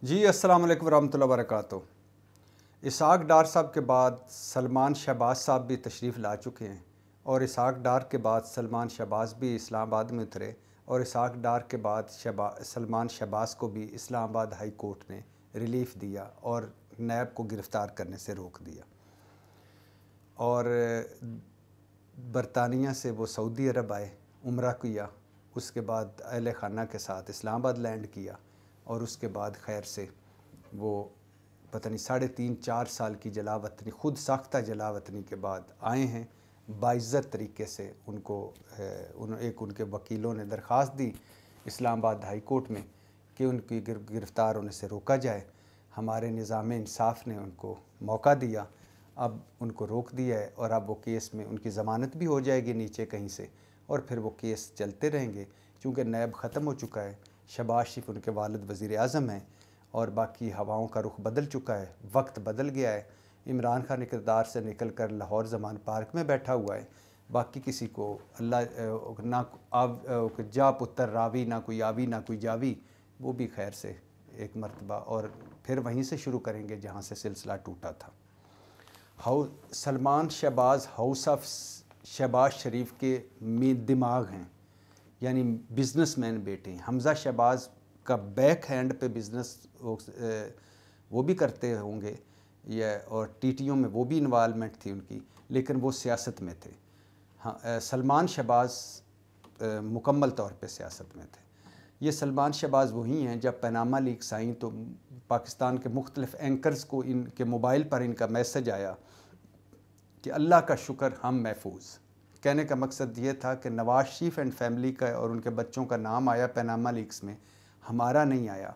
جی السلام علیکم ورحمۃ اللہ وبرکاتہ۔ اسحاق ڈار صاحب کے بعد سلمان شہباز صاحب بھی تشریف لا چکے ہیں، اور اسحاق ڈار کے بعد سلمان شہباز بھی اسلام آباد میں اترے، اور اسحاق ڈار کے بعد سلمان شہباز کو بھی اسلام آباد ہائی کورٹ نے ریلیف دیا اور نیب کو گرفتار کرنے سے روک دیا، اور برطانیہ سے وہ سعودی عرب آئے، عمرہ کیا، اس کے بعد اہل خانہ کے ساتھ اسلام آباد لینڈ کیا، اور اس کے بعد خیر سے وہ پتہ نہیں 3.5-4 سال کی جلا وطنی، خود ساختہ جلا وطنی کے بعد آئے ہیں باعزت طریقے سے۔ ان کو ان کے وکیلوں نے درخواست دی اسلام آباد ہائی کورٹ میں کہ ان کی گرفتار ہونے سے روکا جائے۔ ہمارے نظام انصاف نے ان کو موقع دیا، اب ان کو روک دیا ہے، اور اب وہ کیس میں ان کی ضمانت بھی ہو جائے گی نیچے کہیں سے، اور پھر وہ کیس چلتے رہیں گے، چونکہ نیب ختم ہو چکا ہے۔ شہباز شریف ان کے والد وزیر اعظم ہیں، اور باقی ہواؤں کا رخ بدل چکا ہے، وقت بدل گیا ہے۔ عمران خان اقتدار سے نکل کر لاہور زمان پارک میں بیٹھا ہوا ہے، باقی کسی کو اللہ نہ جا پتر راوی، نہ کوئی آوی نہ کوئی جاوی، وہ بھی خیر سے ایک مرتبہ اور پھر وہیں سے شروع کریں گے جہاں سے سلسلہ ٹوٹا تھا۔ سلمان شہباز ہاؤس آف شہباز شریف کے دماغ ہیں، یعنی بزنس مین بیٹے ہیں۔ حمزہ شہباز کا بیک ہینڈ پہ بزنس وہ بھی کرتے ہوں گے، اور ٹی ٹیوں میں وہ بھی انوالومنٹ تھی ان کی، لیکن وہ سیاست میں تھے۔ سلمان شہباز مکمل طور پہ سیاست میں تھے۔ یہ سلمان شہباز وہی ہیں جب پیناما لیکس آئیں تو پاکستان کے مختلف اینکرز کو ان کے موبائل پر ان کا میسج آیا کہ اللہ کا شکر ہم محفوظ۔ کہنے کا مقصد یہ تھا کہ نواز شریف اینڈ فیملی کا اور ان کے بچوں کا نام آیا پیناما لیکس میں، ہمارا نہیں آیا،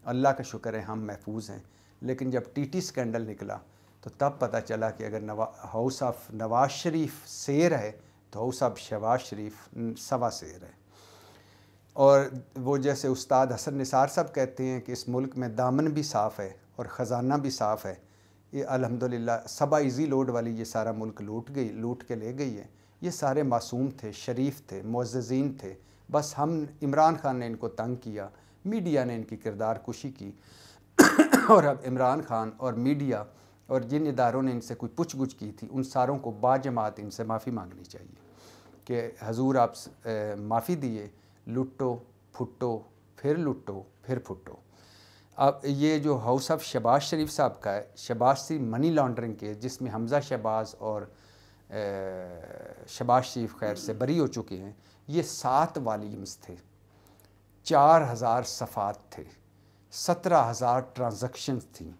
اللہ کا شکر ہے ہم محفوظ ہیں۔ لیکن جب ٹی ٹی سکینڈل نکلا تو تب پتہ چلا کہ اگر ہاؤس آف نواز شریف سیر ہے تو ہاؤس آف شہباز شریف سوا سیر ہے۔ اور وہ جیسے استاد حسن نثار صاحب کہتے ہیں کہ اس ملک میں دامن بھی صاف ہے اور خزانہ بھی صاف ہے۔ یہ الحمدللہ صبا ایزی لوڈ والی یہ سارا ملک لوٹ کے لے گئی ہے۔ یہ سارے معصوم تھے، شریف تھے، معززین تھے، بس عمران خان نے ان کو تنگ کیا، میڈیا نے ان کی کردار کشی کی، اور اب عمران خان اور میڈیا اور جن اداروں نے ان سے کوئی پوچھ گچھ کی تھی ان ساروں کو باجماعت ان سے معافی مانگنی چاہیے کہ حضور آپ معافی دیے، لٹو پھٹو پھر لٹو پھر پھٹو۔ اب یہ جو ہاؤس آف شہباز شریف صاحب کا ہے، شہباز شریف منی لانڈرنگ کیس، جس میں حمزہ شہباز اور شہباز شریف خیر سے بری ہو چکے ہیں، یہ 7 والیومز تھے، 4000 صفحات تھے، 17,000 ٹرانزیکشنز تھیں،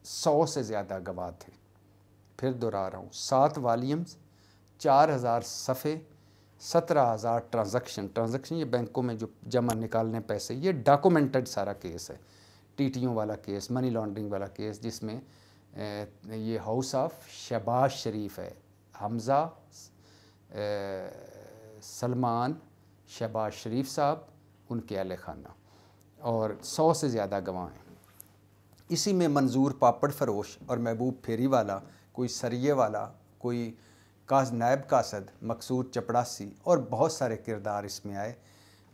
100 سے زیادہ گواہ تھے۔ پھر دہرا رہا ہوں، 7 والیومز، 4000 صفحے، 17,000 ٹرانزیکشن یہ بینکوں میں جو جمع نکالنے پیسے، یہ ڈاکومنٹڈ سارا کیس ہے، ٹی ٹیوں والا کیس، منی لانڈرنگ والا کیس، جس میں یہ ہاؤس آف شہباز شریف ہے، حمزہ، سلمان، شہباز شریف صاحب، ان کے اہل خانہ، اور 100 سے زیادہ گواہ ہیں۔ اسی میں منظور پاپڑ فروش اور محبوب پھیری والا، کوئی سریے والا، کوئی نائب قاصد، مقصود چپڑاسی، اور بہت سارے کردار اس میں آئے،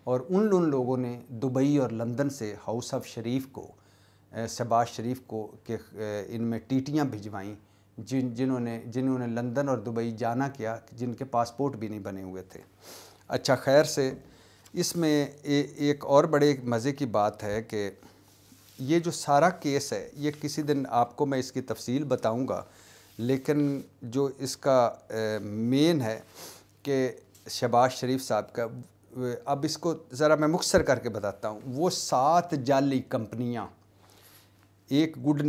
اور ان لوگوں نے دبئی اور لندن سے ہاؤس آف شریف کو، شہباز شریف کو کہ ان میں ٹیٹیاں بھجوائیں، جنہوں نے لندن اور دبئی جانا کیا، جن کے پاسپورٹ بھی نہیں بنے ہوئے تھے۔ اچھا خیر سے اس میں ایک اور بڑے مزے کی بات ہے کہ یہ جو سارا کیس ہے، یہ کسی دن آپ کو میں اس کی تفصیل بتاؤں گا، لیکن جو اس کا مین ہے کہ شہباز شریف صاحب کا، اب اس کو ذرا میں مختصر کر کے بتاتا ہوں۔ وہ 7 جعلی کمپنیاں، ایک گڈ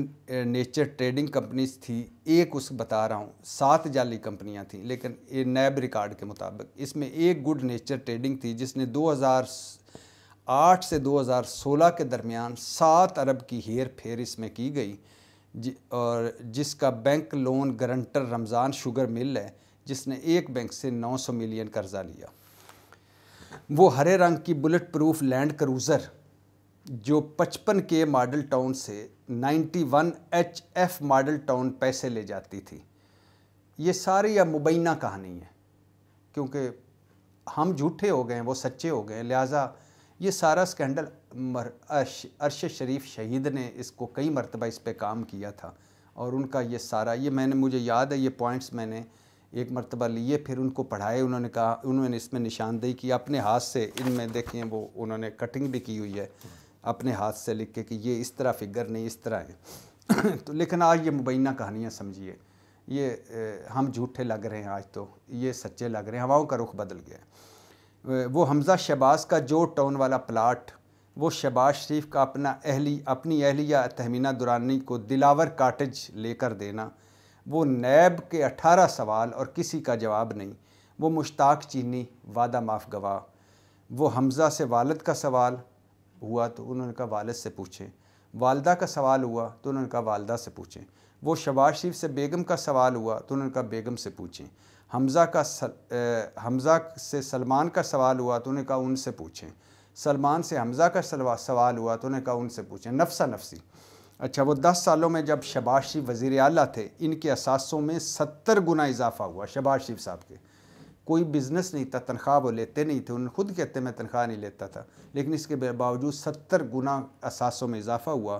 نیچر ٹریڈنگ کمپنیز تھی، ایک اس بتا رہا ہوں 7 جعلی کمپنیاں تھیں، لیکن یہ نیب ریکارڈ کے مطابق اس میں ایک گڈ نیچر ٹریڈنگ تھی جس نے 2008 سے 2016 کے درمیان 7 ارب کی ہیر پھیر اس میں کی گئی، اور جس کا بینک لون گارنٹر رمضان شوگر مل ہے، جس نے ایک بینک سے 900 ملین قرضہ لیا۔ وہ ہرے رنگ کی بلٹ پروف لینڈ کروزر جو 55 کے ماڈل ٹاؤن سے 91 HF ماڈل ٹاؤن پیسے لے جاتی تھی، یہ ساری اب مبینہ کہانی ہے، کیونکہ ہم جھوٹے ہو گئے ہیں، وہ سچے ہو گئے ہیں، لہٰذا یہ سارا اسکینڈل ارشد شریف شہید نے اس کو کئی مرتبہ اس پہ کام کیا تھا، اور ان کا یہ سارا مجھے یاد ہے یہ پوائنٹس میں نے ایک مرتبہ لیے، پھر ان کو پڑھائے، انہوں نے اس میں نشاندہی کی اپنے ہاتھ سے، ان میں دیکھیں وہ انہوں نے کٹنگ بھی کی ہوئی ہے اپنے ہاتھ سے لکھ کے کہ یہ اس طرح فگر نہیں اس طرح ہے تو لیکن آج یہ مبینہ کہانیاں سمجھیے، یہ ہم جھوٹے لگ رہے ہیں آج، تو یہ سچے لگ رہے ہیں، ہواؤں کا رخ بدل گیا ہے۔ وہ حمزہ شہباز کا جو ٹاؤن والا پلاٹ، وہ شہباز شریف کا اپنی اہلیہ تہمینہ درانی کو دلاور کاٹج لے کر دینا، وہ نیب کے 18 سوال اور کسی کا جواب نہیں، وہ مشتاق چینی وعدہ معاف گواہ، وہ حمزہ سے والد کا سوال ہوا تو انہوں نے کہا والد سے پوچھیں، والدہ کا سوال ہوا تو انہوں نے کہا والدہ سے پوچھیں، وہ شہباز شریف سے بیگم کا سوال ہوا تو انہوں نے کہا بیگم سے پوچھیں، حمزہ سے سلمان کا سوال ہوا تو انہوں نے کہا ان سے پوچھیں، سلمان سے حمزہ کا سوال ہوا تو انہوں نے کہا ان سے پوچھیں، نفسا نفسی۔ اچھا، وہ 10 سالوں میں جب شہباز شریف وزیر اعلیٰ تھے، ان کے اثاثوں میں 70 گنا اضافہ ہوا شہباز شریف صاحب کے۔ کوئی بزنس نہیں تھا، تنخواہ وہ لیتے نہیں تھے، انہوں خود کہتے میں تنخواہ نہیں لیتا تھا، لیکن اس کے باوجود 70 گنا اثاثوں میں اضافہ ہوا۔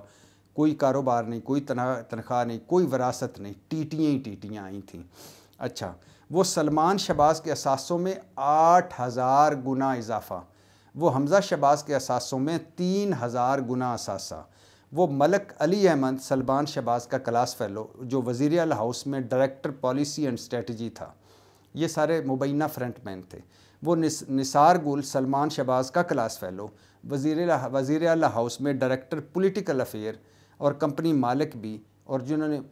کوئی کاروبار نہیں، کوئی تنخواہ نہیں، کوئی وراثت نہیں، ٹیٹیاں ہی ٹیٹیاں آئی تھیں۔ اچھا، وہ سلمان شہباز کے اثاثوں میں 8000 گنا اضافہ، وہ حمزہ شہباز کے اثاثوں میں 3000 گنا اثاثہ، وہ ملک علی احمد سلمان شہباز کا کلاس فیلو جو وزیر اعلیٰ ہاؤس میں ڈائریکٹر پالیسی اینڈ اسٹریٹجی تھا، یہ سارے مبینہ فرنٹ مین تھے۔ وہ نثار گل سلمان شہباز کا کلاس فیلو، وزیر اعلیٰ ہاؤس میں ڈائریکٹر پولیٹیکل افیئر اور کمپنی مالک بھی، اور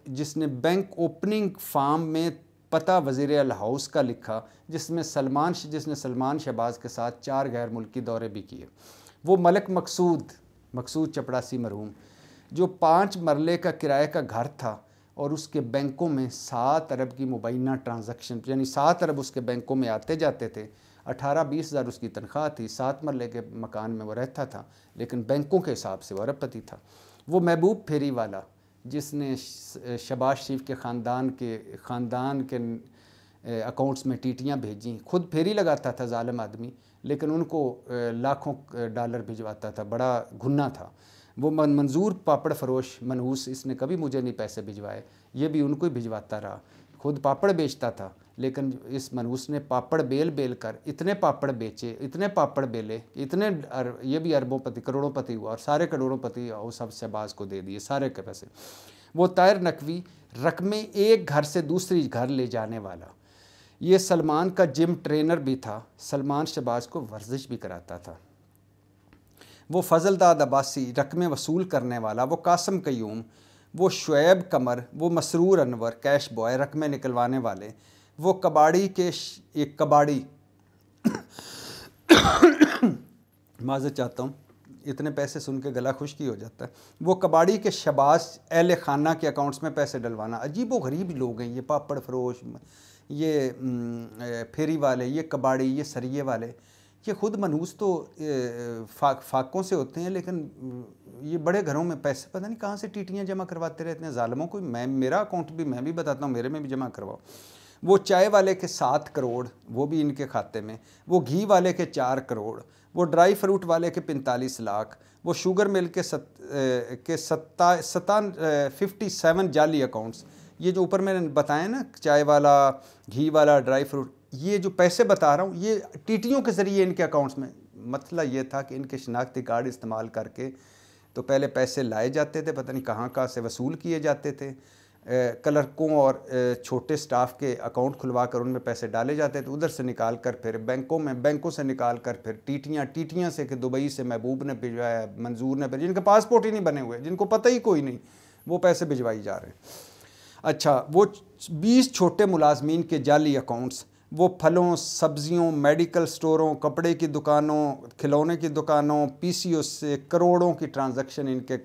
جس نے بینک اوپننگ فارم میں پتہ وزیر اعلیٰ ہاؤس کا لکھا، جس نے سلمان شہباز کے ساتھ 4 غیر ملکی دورے بھی کیے۔ وہ ملک مقصود چپڑاسی مرحوم، جو 5 مرلے کا کرائے کا گھر تھا اور اس کے بینکوں میں 7 ارب کی مبینہ ٹرانزیکشن، یعنی 7 ارب اس کے بینکوں میں آتے جاتے تھے، 18-20 ہزار اس کی تنخواہ تھی، 7 مرلے کے مکان میں وہ رہتا تھا، لیکن بینکوں کے حساب سے وہ ارب پتی تھا۔ وہ محبوب پھیری والا، جس نے شہباز شریف کے خاندان کے اکاؤنٹس میں ٹیٹیاں بھیجیں، خود پھیری لگاتا تھا ظالم آدمی، لیکن ان کو لاکھوں ڈالر بھجواتا تھا، بڑا گھنا تھا۔ وہ منظور پاپڑ فروش منحوس، اس نے کبھی مجھے نہیں پیسے بھجوائے، یہ بھی ان کو ہی بھجواتا رہا، خود پاپڑ بیچتا تھا، لیکن اس منحوس نے پاپڑ بیل کر اتنے پاپڑ بیچے، اتنے پاپڑ بیلے، یہ بھی اربوں پتی کروڑوں پتی ہوا، اور سارے کروڑوں پتی سب شہباز کو دے دیے سارے کے پیسے۔ وہ طاہر نقوی رقمیں ایک گھر سے دوسری گھر لے جانے والا، یہ سلمان کا جم ٹرینر بھی تھا، سلمان شہباز کو ورزش بھی کراتا تھا۔ وہ فضل داد عباسی رقمیں وصول کرنے والا، وہ قاسم قیوم، وہ شعیب قمر، وہ مسرور انور کیش بوائے رقمیں نکلوانے والے، وہ کباڑی کے ایک کباڑی معذرت چاہتا ہوں، اتنے پیسے سن کے گلا خشکی ہو جاتا ہے، وہ کباڑی کے شہباز اہل خانہ کے اکاؤنٹس میں پیسے ڈلوانا۔ عجیب و غریب لوگ ہیں یہ پاپڑ فروش، یہ پھیری والے، یہ کباڑی، یہ سریے والے، یہ خود منحوس تو فاقوں سے ہوتے ہیں، لیکن یہ بڑے گھروں میں پیسے پتہ نہیں کہاں سے ٹیٹیاں جمع کرواتے رہتے ہیں ظالموں کو۔ میرا اکاؤنٹ بھی میں بھی بتاتا ہوں، میرے میں بھی جمع کرواؤ۔ وہ چائے والے کے 7 کروڑ، وہ بھی ان کے کھاتے میں، وہ گھی والے کے 4 کروڑ، وہ ڈرائی فروٹ والے کے 45 لاکھ، وہ شوگر مل کے 57 جعلی اکاؤنٹس، یہ جو اوپر میں نے بتایا نا چائے والا، گھی والا، ڈرائی فروٹ، یہ جو پیسے بتا رہا ہوں یہ ٹیٹیوں کے ذریعے ان کے اکاؤنٹس میں۔ مسئلہ یہ تھا کہ ان کے شناختی کارڈ استعمال کر کے تو پہلے پیسے لائے جاتے تھے، پتہ نہیں کہاں سے وصول کیے جاتے تھے، کلرکوں اور چھوٹے سٹاف کے اکاؤنٹ کھلوا کر ان میں پیسے ڈالے جاتے تھے، ادھر سے نکال کر پھر بینکوں سے نکال کر پھر ٹیٹیاں سے کہ دبئی سے محبوب نے بھجوایا، منظور نے بھیجا، جن کے پاسپورٹ ہی نہیں بنے ہوئے، جن کو پتہ ہی کوئی نہیں، وہ پیسے بھجوائی جا رہے ہیں۔ اچھا، وہ 20 چھوٹے ملازمین کے جعلی اکاؤنٹس، وہ پھلوں، سبزیوں، میڈیکل سٹوروں، کپڑے کی دکانوں، کھلونے کی دکانوں، پی سی او سے کروڑوں کی ٹرانزیکشن ان کے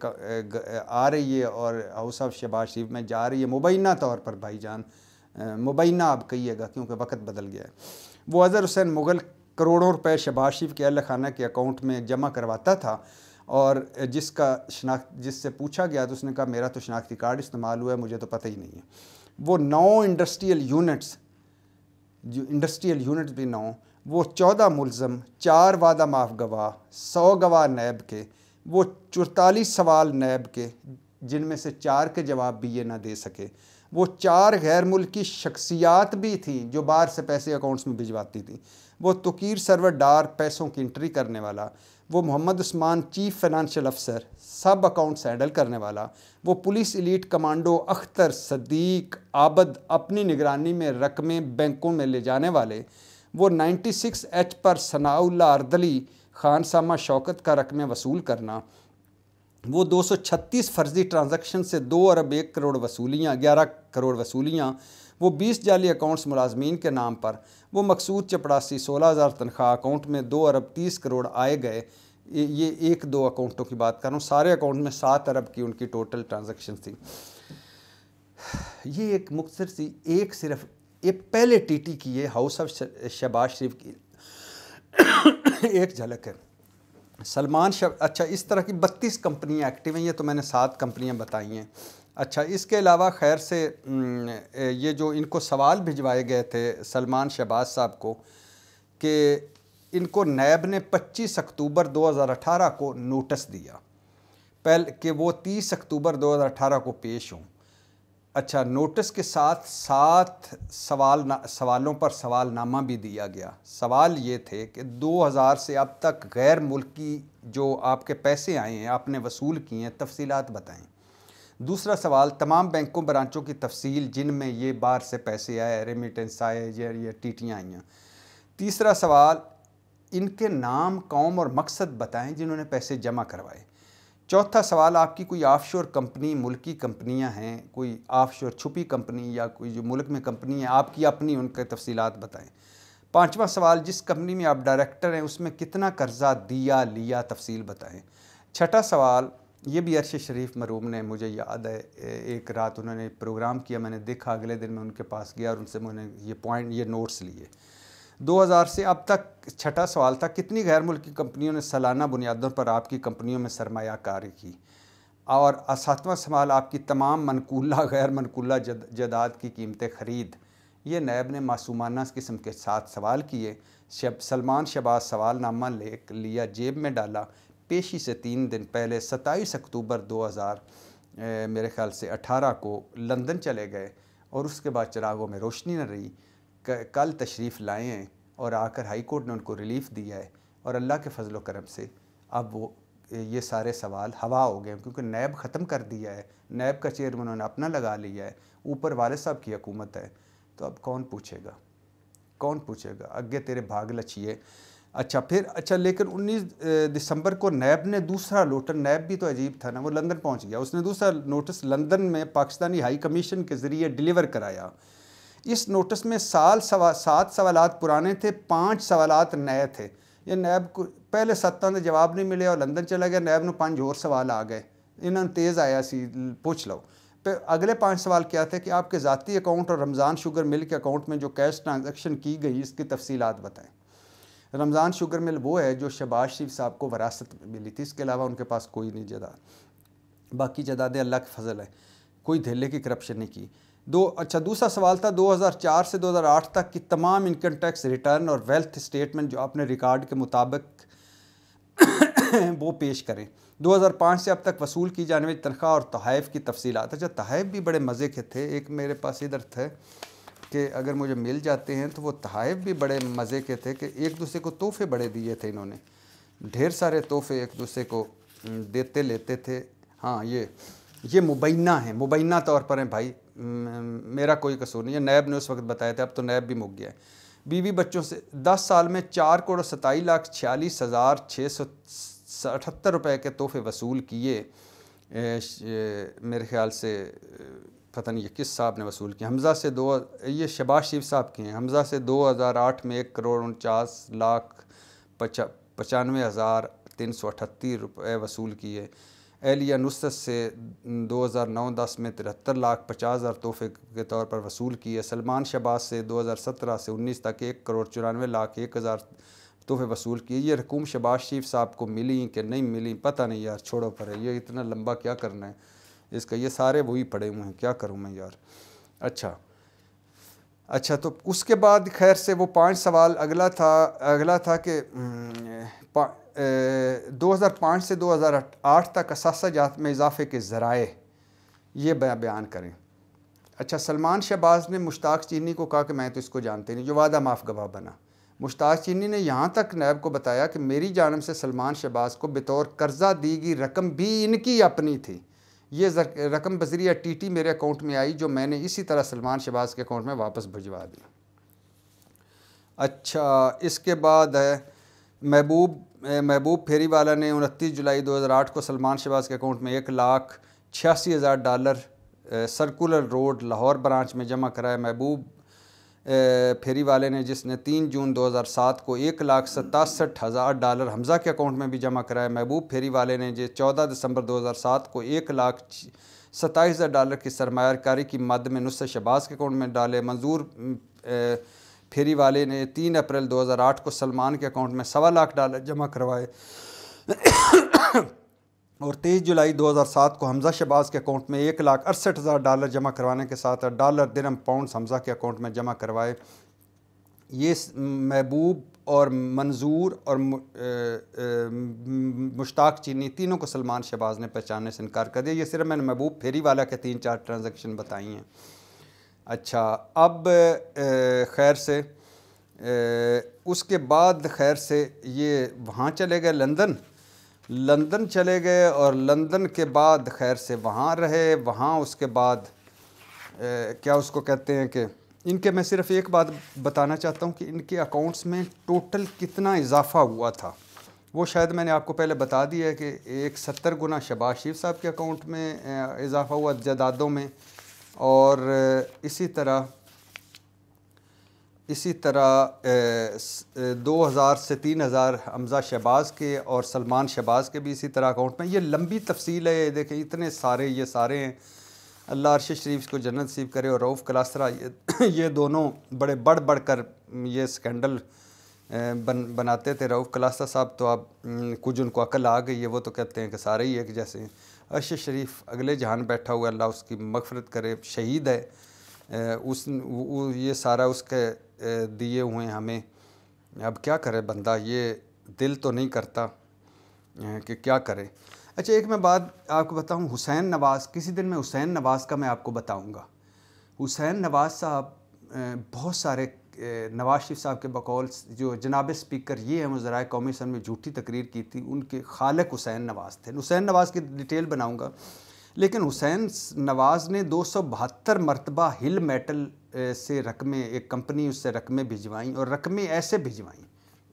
آ رہی ہے اور ہاؤس آف شہباز شریف میں جا رہی ہے، مبینہ طور پر بھائی جان، مبینہ آپ کہیے گا کیونکہ وقت بدل گیا ہے۔ وہ اظہر حسین مغل کروڑوں روپے شہباز شریف کے اہل خانہ کے اکاؤنٹ میں جمع کرواتا تھا، اور جس سے پوچھا گیا تو اس نے کہا میرا تو شناختی کارڈ استعمال ہوا ہے، مجھے تو پتہ ہی نہیں ہے۔ وہ 9 انڈسٹریل یونٹس بھی 9 وہ 14 ملزم، 4 وعدہ معاف گواہ، 100 گواہ نیب کے، وہ 44 سوال نیب کے جن میں سے 4 کے جواب بھی یہ نہ دے سکے، وہ 4 غیر ملکی شخصیات بھی تھیں جو باہر سے پیسے اکاؤنٹس میں بھجواتی تھیں، وہ توقیر سرور ڈار پیسوں کی انٹری کرنے والا، وہ محمد عثمان چیف فائنانشل افسر سب اکاؤنٹس ہینڈل کرنے والا، وہ پولیس ایلیٹ کمانڈو اختر صدیق عابد اپنی نگرانی میں رقمیں بینکوں میں لے جانے والے، وہ 96 ایچ پر ثناء اللہ اردلی خان سامہ شوکت کا رقمیں وصول کرنا، وہ 236 فرضی ٹرانزیکشن سے 2 ارب 1 کروڑ وصولیاں 11 کروڑ وصولیاں، وہ 20 جعلی اکاؤنٹس ملازمین کے نام پر، وہ مقصود چپڑاسی 16,000 تنخواہ اکاؤنٹ میں 2 ارب 30 کروڑ آئے گئے، یہ 1-2 اکاؤنٹوں کی بات کر رہا ہوں، سارے اکاؤنٹ میں 7 ارب کی ان کی ٹوٹل ٹرانزیکشن تھی۔ یہ ایک مختصر سی ایک صرف یہ پہلے ٹی ٹی کی ہے ہاؤس آف شہباز شریف کی ایک جھلک ہے۔ سلمان اچھا اس طرح کی 32 کمپنیاں ایکٹیو ہیں، یہ تو میں نے 7 کمپنیاں بتائی ہیں۔ اچھا اس کے علاوہ خیر سے یہ جو ان کو سوال بھجوائے گئے تھے سلمان شہباز صاحب کو کہ ان کو نیب نے 25 اکتوبر 2018 کو نوٹس دیا کہ وہ 30 اکتوبر 2018 کو پیش ہوں۔ اچھا نوٹس کے ساتھ 7 سوالوں پر سوال نامہ بھی دیا گیا۔ سوال یہ تھے کہ 2000 سے اب تک غیر ملکی جو آپ کے پیسے آئے ہیں آپ نے وصول کیے ہیں تفصیلات بتائیں۔ دوسرا سوال تمام بینکوں برانچوں کی تفصیل جن میں یہ باہر سے پیسے آئے، ریمیٹنس آئے، یہ ٹیٹیاں آئیں۔ تیسرا سوال ان کے نام، قوم اور مقصد بتائیں جنہوں نے پیسے جمع کروائے۔ چوتھا سوال آپ کی کوئی آف شور کمپنی، ملکی کمپنیاں ہیں، کوئی آف شور چھپی کمپنی یا کوئی جو ملک میں کمپنی ہے آپ کی اپنی، ان کے تفصیلات بتائیں۔ پانچواں سوال جس کمپنی میں آپ ڈائریکٹر ہیں اس میں کتنا قرضہ دیا لیا تفصیل بتائیں۔ چھٹا سوال یہ بھی عرش شریف مرحوم نے، مجھے یاد ہے ایک رات انہوں نے پروگرام کیا، میں نے دیکھا، اگلے دن میں ان کے پاس گیا اور ان سے میں نے یہ نوٹس لیے۔ 2000 سے اب تک چھٹا سوال تھا کتنی غیر ملکی کمپنیوں نے سالانہ بنیادوں پر آپ کی کمپنیوں میں سرمایہ کاری کی، اور 7واں سوال آپ کی تمام منقولہ غیر منقولہ جائیداد کی قیمتیں خرید۔ یہ نیب نے معصومانہ قسم کے 7 سوال کیے۔ سلمان شہباز سوال نامہ لیا، جیب میں ڈالا، پیشی سے 3 دن پہلے 27 اکتوبر 2000 میرے خیال سے 18 کو لندن چلے گئے، اور اس کے بعد چراغوں میں روشنی نہ رہی۔ کل تشریف لائے ہیں اور آ کر ہائی کورٹ نے ان کو ریلیف دیا ہے، اور اللہ کے فضل و کرم سے اب وہ یہ سارے سوال ہوا ہو گئے کیونکہ نیب ختم کر دیا ہے، نیب کا چیئرمین انہوں نے اپنا لگا لیا ہے، اوپر والد صاحب کی حکومت ہے، تو اب کون پوچھے گا، کون پوچھے گا، اگے تیرے بھاگ لچھیے۔ اچھا لیکن 19 دسمبر کو نیب نے دوسرا نوٹس، نیب بھی تو عجیب تھا نا، وہ لندن پہنچ گیا، اس نے دوسرا نوٹس لندن میں پاکستانی ہائی کمیشن کے ذریعے ڈیلیور کرایا۔ اس نوٹس میں 7 سوالات پرانے تھے، 5 سوالات نئے تھے۔ یہ نیب کو پہلے 7 دے جواب نہیں ملے اور لندن چلا گیا، نیب نے 5 اور سوال آ گئے، انہوں نے تیز آیا سی پوچھ لو۔ پھر اگلے 5 سوال کیا تھے کہ آپ کے ذاتی اکاؤنٹ اور رمضان شوگر مل کے اکاؤنٹ میں جو کیش ٹرانزیکشن کی گئی اس کی تفصیلات بتائیں۔ رمضان شوگر مل وہ ہے جو شہباز شریف صاحب کو وراثت میں ملی تھی، اس کے علاوہ ان کے پاس کوئی نہیں جائیداد، باقی جائیدادیں اللہ کے فضل ہے، کوئی دھیلے کی کرپشن نہیں کی۔ دوسرا سوال تھا 2004 سے 2008 تک کی تمام انکم ٹیکس ریٹرن اور ویلتھ اسٹیٹمنٹ جو اپنے ریکارڈ کے مطابق وہ پیش کریں۔ 2005 سے اب تک وصول کی جانے والی تنخواہ اور تحائف کی تفصیلات۔ اچھا تحائف بھی بڑے مزے کے تھے، ایک میرے پاس ادھر تھے کہ اگر مجھے مل جاتے ہیں تو وہ تحائف بھی بڑے مزے کے تھے کہ ایک دوسرے کو تحفے بڑے دیے تھے انہوں نے، ڈھیر سارے تحفے ایک دوسرے کو دیتے لیتے تھے۔ ہاں یہ مبینہ ہیں، مبینہ طور پر ہیں بھائی، میرا کوئی قصور نہیں ہے، نیب نے اس وقت بتایا تھا، اب تو نیب بھی مک گیا ہے۔ بیوی بچوں سے 10 سال میں 4,27,46,678 روپے کے تحفے وصول کیے، میرے خیال سے پتہ نہیں یہ کس صاحب نے وصول کیا۔ حمزہ سے یہ شہباز شریف صاحب کے ہیں، حمزہ سے 2008 میں 1,49,95,338 روپے وصول کیے۔ اہلیہ نصرت سے 2009-10 میں 73,50,000 تحفے کے طور پر وصول کیے۔ سلمان شہباز سے 2017 سے 19 تک 1,94,01,000 تحفے وصول کیے۔ یہ رقوم شہباز شریف صاحب کو ملی کہ نہیں ملی پتہ نہیں یار، چھوڑو پر ہے، یہ اتنا لمبا کیا کرنا ہے اس کا، یہ سارے وہی پڑے ہوئے ہیں، کیا کروں میں یار۔ اچھا اچھا تو اس کے بعد خیر سے وہ 5 سوال اگلا تھا کہ 2005 سے 2008 تک اثاثہ جات میں اضافے کے ذرائع یہ بیان کریں۔ اچھا، سلمان شہباز نے مشتاق چینی کو کہا کہ میں تو اس کو جانتے نہیں، جو وعدہ معاف گواہ بنا۔ مشتاق چینی نے یہاں تک نیب کو بتایا کہ میری جانب سے سلمان شہباز کو بطور قرضہ دی گئی رقم بھی ان کی اپنی تھی، یہ رقم بذریعہ ٹی ٹی میرے اکاؤنٹ میں آئی جو میں نے اسی طرح سلمان شہباز کے اکاؤنٹ میں واپس بھجوا دی۔ اچھا، اس کے بعد ہے محبوب پھیری والا نے 29 جولائی 2008 کو سلمان شہباز کے اکاؤنٹ میں $1,86,000 سرکولر روڈ لاہور برانچ میں جمع کرایا۔ محبوب پھیری والے نے، جس نے 3 جون 2007 کو $1,67,000 حمزہ کے اکاؤنٹ میں بھی جمع کرایا۔ محبوب پھیری والے نے جو 14 دسمبر 2007 کو $1,27,000 کی سرمایہ کاری کی مد میں نصرت شہباز کے اکاؤنٹ میں ڈالے۔ منظور پھیری والے نے 3 اپریل 2008 کو سلمان کے اکاؤنٹ میں $1,25,000 جمع کروائے اور 23 جولائی 2007 کو حمزہ شہباز کے اکاؤنٹ میں $1,68,000 جمع کروانے کے ساتھ $، درہم، پاؤنڈز حمزہ کے اکاؤنٹ میں جمع کروائے۔ یہ محبوب اور منظور اور مشتاق چینی تینوں کو سلمان شہباز نے پہچاننے سے انکار کر دیا۔ یہ صرف میں نے محبوب پھیری والا کے 3-4 ٹرانزیکشن بتائی ہیں۔ اچھا، اب خیر سے اس کے بعد خیر سے یہ وہاں چلے گئے، لندن چلے گئے، اور لندن کے بعد خیر سے وہاں رہے۔ وہاں اس کے بعد کیا اس کو کہتے ہیں کہ ان کے، میں صرف ایک بات بتانا چاہتا ہوں کہ ان کے اکاؤنٹس میں ٹوٹل کتنا اضافہ ہوا تھا، وہ شاید میں نے آپ کو پہلے بتا دیا ہے کہ 70 گنا شہباز شریف صاحب کے اکاؤنٹ میں اضافہ ہوا جائیدادوں میں، اور اسی طرح 2000 سے 3000 حمزہ شہباز کے اور سلمان شہباز کے بھی اسی طرح اکاؤنٹ میں۔ یہ لمبی تفصیل ہے، دیکھیں اتنے سارے یہ سارے ہیں۔ اللہ عرش شریف کو جنت نصیب کرے۔ اور رؤف کلاسرا، یہ دونوں بڑے بڑھ کر یہ سکینڈل بناتے تھے۔ رؤف کلاسرا صاحب تو اب کچھ ان کو عقل آ گئی ہے، وہ تو کہتے ہیں کہ سارے ہی ایک جیسے ہیں۔ عرش شریف اگلے جہان بیٹھا ہوا، اللہ اس کی مغفرت کرے، شہید ہے۔ یہ سارا اس کے دیے ہوئے ہمیں، اب کیا کرے بندہ، یہ دل تو نہیں کرتا کہ کیا کرے۔ اچھا، ایک میں بات آپ کو بتاؤں، حسین نواز، کسی دن میں حسین نواز کا میں آپ کو بتاؤں گا۔ حسین نواز صاحب بہت سارے، نواز شریف صاحب کے بقول جو جناب اسپیکر یہ ہیں، وہ ذرائع قومی اسمبلی میں جھوٹی تقریر کی تھی، ان کے خالق حسین نواز تھے۔ حسین نواز کی ڈیٹیل بناؤں گا، لیکن حسین نواز نے 272 مرتبہ ہل میٹل سے رقمیں، ایک کمپنی اس سے رقمیں بھجوائیں، اور رقمیں ایسے بھجوائیں،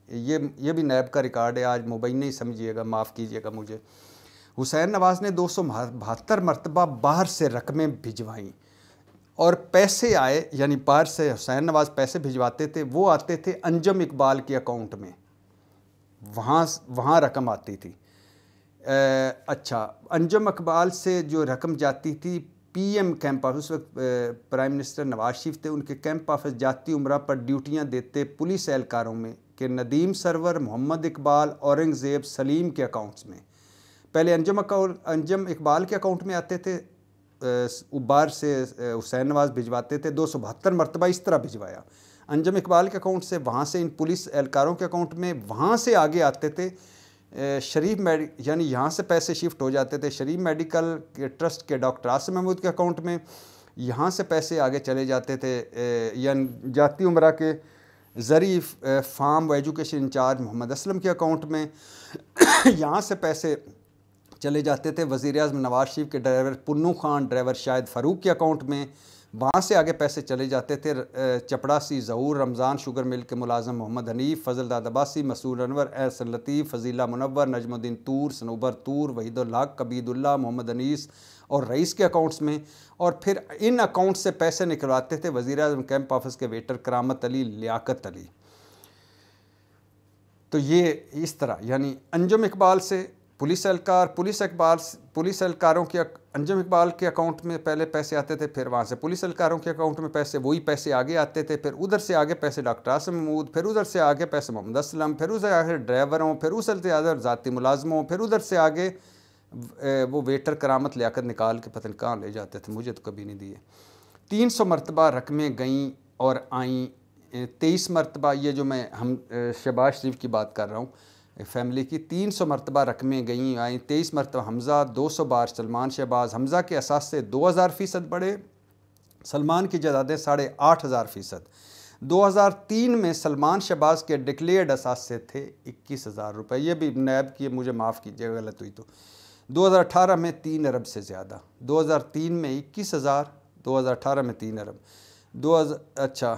یہ بھی نیب کا ریکارڈ ہے، آج مبینہ ہی سمجھیے گا، معاف کیجیے گا مجھے۔ حسین نواز نے 272 مرتبہ باہر سے رقمیں بھجوائیں، اور پیسے آئے، یعنی باہر سے حسین نواز پیسے بھجواتے تھے، وہ آتے تھے انجم اقبال کے اکاؤنٹ میں، وہاں رقم آتی تھی۔ اچھا، انجم اقبال سے جو رقم جاتی تھی پی ایم کیمپ آفس، اس وقت پرائم منسٹر نواز شریف تھے، ان کے کیمپ آفس جاتی عمرہ پر ڈیوٹیاں دیتے پولیس اہلکاروں میں کہ ندیم سرور، محمد اقبال، اورنگزیب، سلیم کے اکاؤنٹس میں پہلے انجم اقبال کے اکاؤنٹ میں آتے تھے، باہر سے حسین نواز بھجواتے تھے، 272 مرتبہ اس طرح بھجوایا انجم اقبال کے اکاؤنٹ سے، وہاں سے ان پولیس اہلکاروں کے اکاؤنٹ میں، وہاں سے آگے آتے تھے شریف یعنی یہاں سے پیسے شفٹ ہو جاتے تھے شریف میڈیکل کے ٹرسٹ کے ڈاکٹر عاصم محمود کے اکاؤنٹ میں، یہاں سے پیسے آگے چلے جاتے تھے یعنی جاتی عمرہ کے ظریف فارم و ایجوکیشن انچارج محمد اسلم کے اکاؤنٹ میں، یہاں سے پیسے چلے جاتے تھے وزیر اعظم نواز شریف کے ڈرائیور پنو خان، ڈرائیور شاہد فاروق کے اکاؤنٹ میں، وہاں سے آگے پیسے چلے جاتے تھے چپڑاسی ظہور رمضان شوگر مل کے ملازم محمد حنیف، فضل داد عباسی، مسعود انور، احسن لطیف، فضیلہ منور، نجم الدین طور، صنوبر طور، وحید الحق، عبید اللہ، محمد انیس اور رئیس کے اکاؤنٹس میں، اور پھر ان اکاؤنٹ سے پیسے نکلواتے تھے وزیر اعظم کیمپ آفس کے ویٹر کرامت علی، لیاقت علی۔ تو یہ اس طرح یعنی انجم اقبال سے پولیس اہلکاروں کے انجم اقبال کے اکاؤنٹ میں پہلے پیسے آتے تھے، پھر وہاں سے پولیس اہلکاروں کے اکاؤنٹ میں پیسے، وہی پیسے آگے آتے تھے، پھر ادھر سے آگے پیسے ڈاکٹر عاصم محمود، پھر ادھر سے آگے پیسے محمد اسلم، پھر ادھر سے آگے ڈرائیوروں، پھر ادھر سے آگے ذاتی ملازموں، پھر ادھر سے آگے وہ ویٹر کرامت لیاقت نکال کے پتہ نہیں کہاں لے جاتے تھے، مجھے تو کبھی نہیں دیے۔ 300 مرتبہ رقمیں گئیں اور آئیں 23 مرتبہ، یہ جو میں شہباز شریف کی بات کر رہا ہوں فیملی کی، 300 مرتبہ رقمیں گئیں آئیں، 23 مرتبہ حمزہ، 200 بار سلمان شہباز، حمزہ کے اثاثے 2000% بڑھے، سلمان کی جائیدادیں 8500%۔ 2003 میں سلمان شہباز کے ڈکلیئرڈ اثاثے تھے 21,000 روپے، یہ بھی نیب کی، مجھے معاف کیجیے غلط ہوئی تو۔ 2018 میں 3 ارب سے زیادہ، 2003 میں 21,000، 2018 میں 3 ارب۔ اچھا،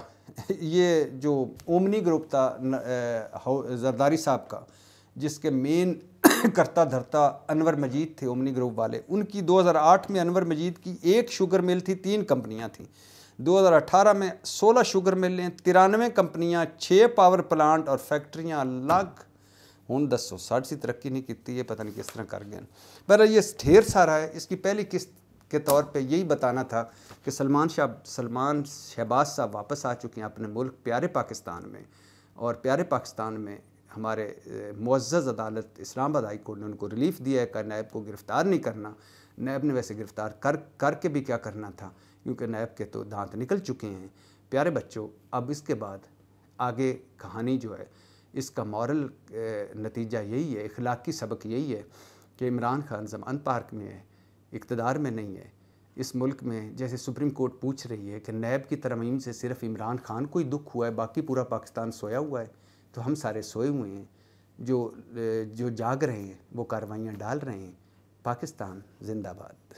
یہ جو اومنی گروپ تھا زرداری صاحب کا، جس کے مین کرتا دھرتا انور مجید تھے اومنی گروپ والے، ان کی 2008 میں انور مجید کی 1 شوگر مل تھی، 3 کمپنیاں تھیں۔ 2018 میں 16 شوگر ملیں، 93 کمپنیاں، 6 پاور پلانٹ اور فیکٹریاں الگ۔ ہوں دسو ساڑھ سی ترقی نہیں کیتی، یہ پتہ نہیں کس طرح کر گئے۔ پر یہ ڈھیر سارا ہے، اس کی پہلی قسط کے طور پہ یہی بتانا تھا کہ سلمان شہباز صاحب واپس آ چکے ہیں اپنے ملک پیارے پاکستان میں، اور پیارے پاکستان میں ہمارے معزز عدالت اسلام آباد ہائی کورٹ نے ان کو ریلیف دیا ہے کہ نیب کو گرفتار نہیں کرنا۔ نیب نے ویسے گرفتار کر کے بھی کیا کرنا تھا، کیونکہ نیب کے تو دانت نکل چکے ہیں۔ پیارے بچوں، اب اس کے بعد آگے کہانی جو ہے، اس کا مورل نتیجہ یہی ہے، اخلاقی سبق یہی ہے کہ عمران خان ضمان پارک میں ہے، اقتدار میں نہیں ہے۔ اس ملک میں جیسے سپریم کورٹ پوچھ رہی ہے کہ نیب کی ترمیم سے صرف عمران خان کو ہی دکھ ہوا ہے، باقی پورا پاکستان سویا ہوا ہے، تو ہم سارے سوئے ہوئے ہیں، جو جاگ رہے ہیں وہ کارروائیاں ڈال رہے ہیں۔ پاکستان زندہ باد۔